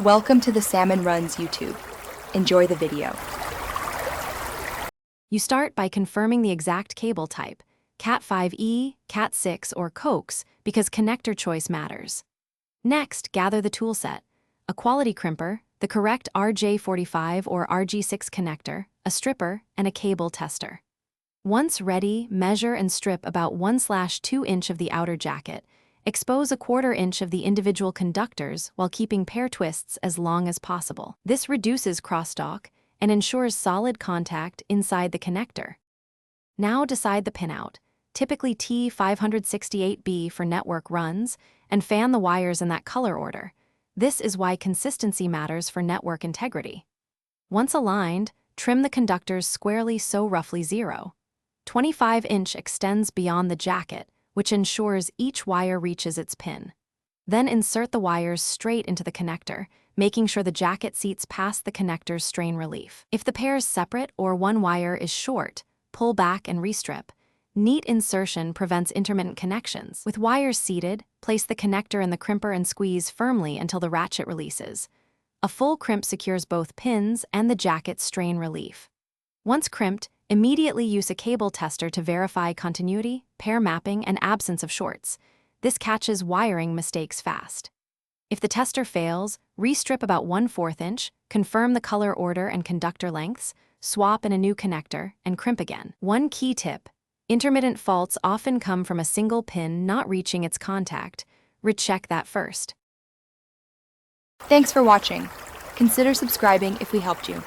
Welcome to the Salmon Runs YouTube. Enjoy the video. You start by confirming the exact cable type, Cat5e, Cat6, or coax, because connector choice matters. Next, gather the toolset: a quality crimper, the correct RJ45 or RG6 connector, a stripper, and a cable tester. Once ready, measure and strip about 1/2 inch of the outer jacket. Expose 1/4 inch of the individual conductors while keeping pair twists as long as possible. This reduces crosstalk and ensures solid contact inside the connector. Now decide the pinout, typically T568B for network runs, and fan the wires in that color order. This is why consistency matters for network integrity. Once aligned, trim the conductors squarely so roughly 0.25 inch extends beyond the jacket, which ensures each wire reaches its pin. Then insert the wires straight into the connector, making sure the jacket seats past the connector's strain relief. If the pair is separate or one wire is short, pull back and restrip. Neat insertion prevents intermittent connections. With wires seated, place the connector in the crimper and squeeze firmly until the ratchet releases. A full crimp secures both pins and the jacket's strain relief. Once crimped, immediately use a cable tester to verify continuity, pair mapping, and absence of shorts. This catches wiring mistakes fast. If the tester fails, restrip about 1/4 inch, confirm the color order and conductor lengths, swap in a new connector, and crimp again. One key tip: intermittent faults often come from a single pin not reaching its contact. Recheck that first. Thanks for watching. Consider subscribing if we helped you.